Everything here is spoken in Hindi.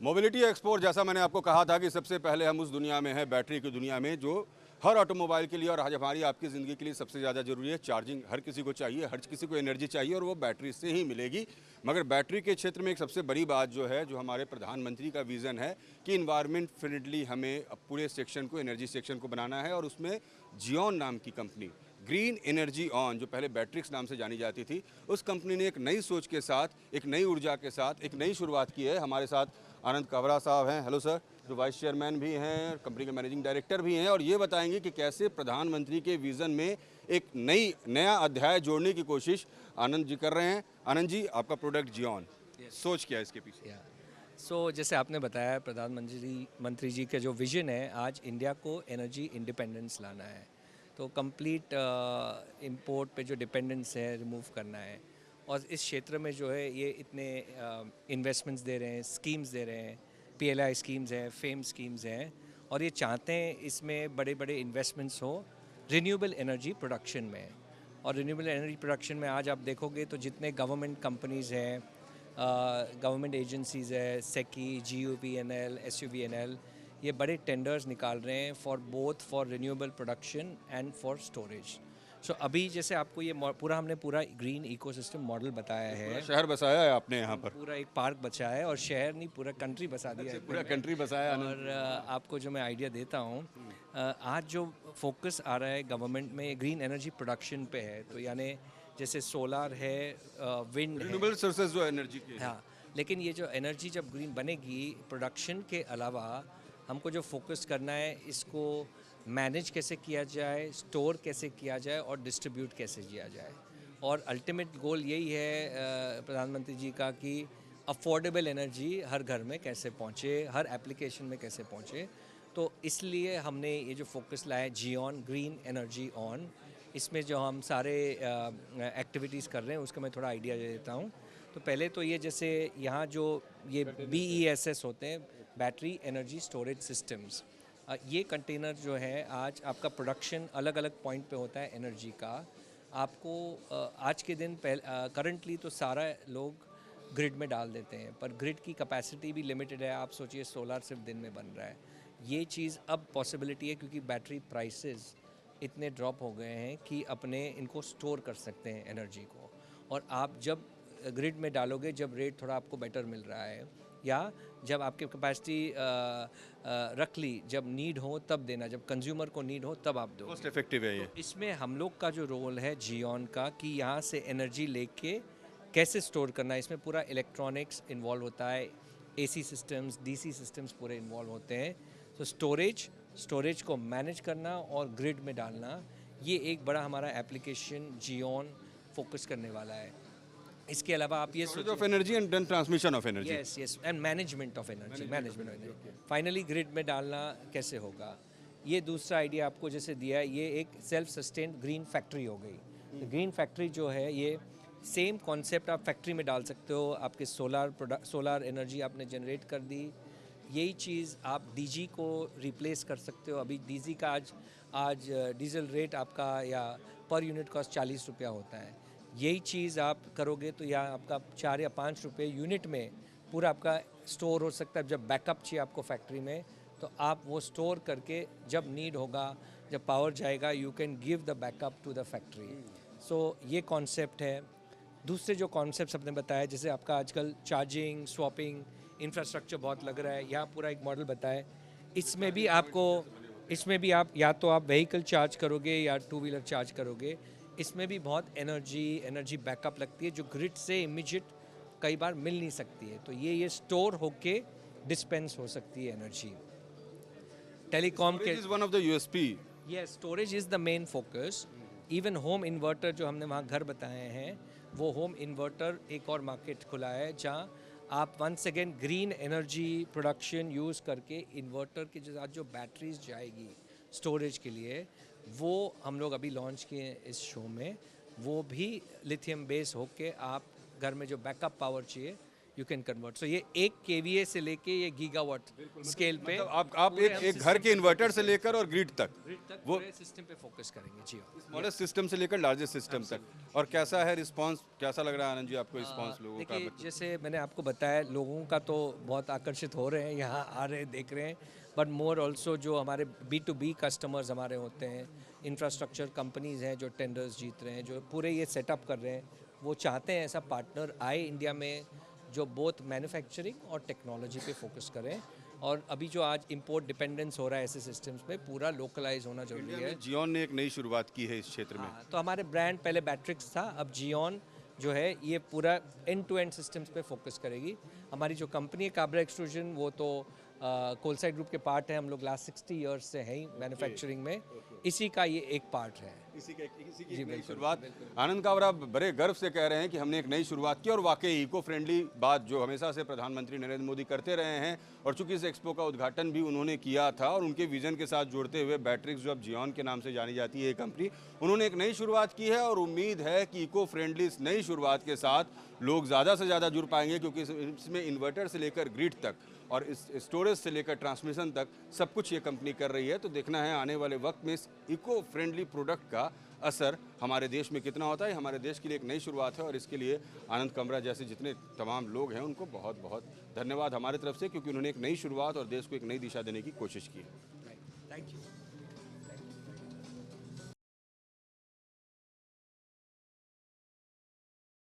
मोबिलिटी एक्सपोर्ट, जैसा मैंने आपको कहा था कि सबसे पहले हम उस दुनिया में हैं, बैटरी की दुनिया में, जो हर ऑटोमोबाइल के लिए और आज हमारी आपकी ज़िंदगी के लिए सबसे ज़्यादा ज़रूरी है। चार्जिंग हर किसी को चाहिए, हर किसी को एनर्जी चाहिए और वो बैटरी से ही मिलेगी। मगर बैटरी के क्षेत्र में एक सबसे बड़ी बात जो है, जो हमारे प्रधानमंत्री का विज़न है कि इन्वायरमेंट फ्रेंडली हमें पूरे सेक्शन को, एनर्जी सेक्शन को बनाना है। और उसमें जियोन नाम की कंपनी, ग्रीन एनर्जी ऑन, जो पहले बैट्रिक्स नाम से जानी जाती थी, उस कंपनी ने एक नई सोच के साथ, एक नई ऊर्जा के साथ एक नई शुरुआत की है। हमारे साथ आनंद कावरा साहब हैं, हेलो सर, जो वाइस चेयरमैन भी हैं, कंपनी के मैनेजिंग डायरेक्टर भी हैं, और ये बताएंगे कि कैसे प्रधानमंत्री के विज़न में एक नया अध्याय जोड़ने की कोशिश आनंद जी कर रहे हैं। आनंद जी, आपका प्रोडक्ट जियोन, सोच क्या है इसके पीछे? जैसे आपने बताया, प्रधानमंत्री जी का जो विज़न है, आज इंडिया को एनर्जी इंडिपेंडेंस लाना है। तो कंप्लीट इंपोर्ट पे जो डिपेंडेंस है रिमूव करना है। और इस क्षेत्र में जो है ये इतने इन्वेस्टमेंट्स दे रहे हैं, स्कीम्स दे रहे हैं, पीएलआई स्कीम्स हैं, फेम स्कीम्स हैं, और ये चाहते हैं इसमें बड़े बड़े इन्वेस्टमेंट्स हो रिन्यूएबल एनर्जी प्रोडक्शन में। और रिन्यूएबल एनर्जी प्रोडक्शन में आज आप देखोगे तो जितने गवर्नमेंट कंपनीज़ हैं, गवर्नमेंट एजेंसीज़ है, सेकी, GUVNL, SUVNL, ये बड़े टेंडर्स निकाल रहे हैं for renewable production and for storage. So अभी जैसे आपको ये हमने पूरा ग्रीन इकोसिस्टम मॉडल बताया है। शहर बसाया है आपने यहाँ पर? पूरा एक पार्क बचा है, और शहर नहीं, पूरा कंट्री बसा दिया है पूरा इतने कंट्री में। बसाया है और आपको जो मैं आइडिया देता हूँ, आज जो फोकस आ रहा है गवर्नमेंट में ग्रीन एनर्जी प्रोडक्शन पे है। तो यानी जैसे सोलार है, विंड है, रिन्यूएबल सोर्सेज जो एनर्जी के हैं। हाँ। लेकिन ये जो एनर्जी जब ग्रीन बनेगी, प्रोडक्शन के अलावा हमको जो फोकस करना है, इसको मैनेज कैसे किया जाए, स्टोर कैसे किया जाए और डिस्ट्रीब्यूट कैसे किया जाए। और अल्टीमेट गोल यही है प्रधानमंत्री जी का कि अफोर्डेबल एनर्जी हर घर में कैसे पहुँचे, हर एप्लीकेशन में कैसे पहुँचे। तो इसलिए हमने ये जो फोकस लाया है जियोन, ग्रीन एनर्जी ऑन। इसमें जो हम सारे एक्टिविटीज़ कर रहे हैं उसका मैं थोड़ा आइडिया दे देता हूँ। तो पहले तो ये जैसे यहाँ जो ये BESS होते हैं, बैटरी एनर्जी स्टोरेज सिस्टम्स, ये कंटेनर जो है आज आपका प्रोडक्शन अलग अलग पॉइंट पे होता है एनर्जी का। आपको आज के दिन करंटली तो सारा लोग ग्रिड में डाल देते हैं, पर ग्रिड की कैपेसिटी भी लिमिटेड है। आप सोचिए सोलर सिर्फ दिन में बन रहा है। ये चीज़ अब पॉसिबिलिटी है क्योंकि बैटरी प्राइसेस इतने ड्रॉप हो गए हैं कि अपने इनको स्टोर कर सकते हैं एनर्जी को। और आप जब ग्रिड में डालोगे, जब रेट थोड़ा आपको बेटर मिल रहा है, या जब आपकी कैपेसिटी रख ली, जब नीड हो तब देना, जब कंज्यूमर को नीड हो तब आप दो। कॉस्ट इफेक्टिव है ये। तो इसमें हम लोग का जो रोल है जियोन का, कि यहाँ से एनर्जी लेके कैसे स्टोर करना है। इसमें पूरा इलेक्ट्रॉनिक्स इन्वॉल्व होता है, AC सिस्टम्स, DC सिस्टम्स पूरे इन्वॉल्व होते हैं। तो स्टोरेज को मैनेज करना और ग्रिड में डालना, ये एक बड़ा हमारा एप्लीकेशन जियोन फोकस करने वाला है। इसके अलावा आप ये storage of energy and then transmission of energy. Yes, and management of energy finally grid में डालना कैसे होगा। ये दूसरा आइडिया आपको जैसे दिया है, ये एक सेल्फ सस्टेन्ड ग्रीन फैक्ट्री हो गई। तो ग्रीन फैक्ट्री जो है, ये सेम कॉन्सेप्ट आप फैक्ट्री में डाल सकते हो। आपके सोलार एनर्जी आपने जनरेट कर दी, यही चीज़ आप DG को रिप्लेस कर सकते हो। अभी DG का आज डीजल रेट आपका या पर यूनिट कॉस्ट 40 रुपया होता है। यही चीज़ आप करोगे तो यहाँ आपका 4 या 5 रुपये यूनिट में पूरा आपका स्टोर हो सकता है। जब बैकअप चाहिए आपको फैक्ट्री में, तो आप वो स्टोर करके जब नीड होगा, जब पावर जाएगा, you can give the backup to the factory. So ये कॉन्सेप्ट है। दूसरे जो कॉन्सेप्ट आपने बताया, जैसे आपका आजकल चार्जिंग, स्वैपिंग इंफ्रास्ट्रक्चर बहुत लग रहा है, यहाँ पूरा एक मॉडल बताया। इसमें भी आप या तो आप व्हीकल चार्ज करोगे या 2 व्हीलर चार्ज करोगे। इसमें भी बहुत एनर्जी बैकअप लगती है, जो ग्रिड से इमीडिएट कई बार मिल नहीं सकती है। तो ये स्टोर होके डिस्पेंस हो सकती है एनर्जी। टेलीकॉम के is one of the USP. Yes, storage is the main focus. Even home inverter जो हमने वहाँ घर बताए हैं, वो होम इन्वर्टर एक और मार्केट खुला है जहाँ आप once again green energy production use करके इन्वर्टर के साथ जो बैटरीज जाएगी स्टोरेज के लिए, वो हम लोग अभी लॉन्च किए इस शो में। वो भी लिथियम बेस होके आप घर में जो बैकअप पावर चाहिए यू कैन कन्वर्ट। सो ये 1 केवीए से लेके ये गीगावाट स्केल पे मतलब आप पूरे एक हम एक घर system के इन्वर्टर से लेकर और ग्रिड तक तक वो पूरे सिस्टम पे फोकस करेंगे जी हाँ। स्मॉलेस्ट सिस्टम से लेकर लार्जेस्ट सिस्टम तक। और कैसा है रिस्पांस, कैसा लग रहा है आनंद जी आपको रिस्पांस लोगों का? देखिए जैसे मैंने आपको बताया, लोगों का तो बहुत आकर्षित हो रहे हैं, यहाँ आ रहे हैं, देख रहे हैं, बट मोर ऑल्सो जो हमारे B2B कस्टमर्स हमारे होते हैं, इंफ्रास्ट्रक्चर कंपनीज हैं जो टेंडर्स जीत रहे हैं, जो पूरे ये सेटअप कर रहे हैं, वो चाहते हैं ऐसा पार्टनर आए इंडिया में जो बोथ मैन्युफैक्चरिंग और टेक्नोलॉजी पे फोकस करें। और अभी जो आज इंपोर्ट डिपेंडेंस हो रहा है ऐसे सिस्टम्स में, पूरा लोकलाइज होना जरूरी है। जियोन ने एक नई शुरुआत की है इस क्षेत्र में। हाँ, तो हमारे ब्रांड पहले बैट्रिक्स था, अब जियोन जो है ये पूरा एंड टू एंड सिस्टम्स पे फोकस करेगी। हमारी जो कंपनी है काबरा एक्सट्रूजन, वो तो कोलसाइड ग्रुप के पार्ट है, हम लोग लास्ट 60 ईयर्स से हैं मैन्युफैक्चरिंग में, इसी का ये एक पार्ट है। इसी की एक नई शुरुआत। आनंद काबरा बड़े गर्व से कह रहे हैं कि हमने एक नई शुरुआत की, और वाकई इको फ्रेंडली बात जो हमेशा से प्रधानमंत्री नरेंद्र मोदी करते रहे हैं, और चूंकि इस एक्सपो का उद्घाटन भी उन्होंने किया था, और उनके विजन के साथ जोड़ते हुए बैट्रिक्स जो अब जियोन के नाम से जानी जाती है ये कंपनी, उन्होंने एक नई शुरुआत की है। और उम्मीद है कि इको फ्रेंडली इस नई शुरुआत के साथ लोग ज़्यादा से ज़्यादा जुड़ पाएंगे, क्योंकि इसमें इन्वर्टर से लेकर ग्रिड तक और इस स्टोरेज से लेकर ट्रांसमिशन तक सब कुछ ये कंपनी कर रही है। तो देखना है आने वाले वक्त में इस इको फ्रेंडली प्रोडक्ट का असर हमारे देश में कितना होता है। हमारे देश के लिए एक नई शुरुआत है, और इसके लिए आनंद काबरा जैसे जितने तमाम लोग हैं उनको बहुत बहुत धन्यवाद हमारी तरफ से, क्योंकि उन्होंने एक नई शुरुआत और देश को एक नई दिशा देने की कोशिश की है। Thank you.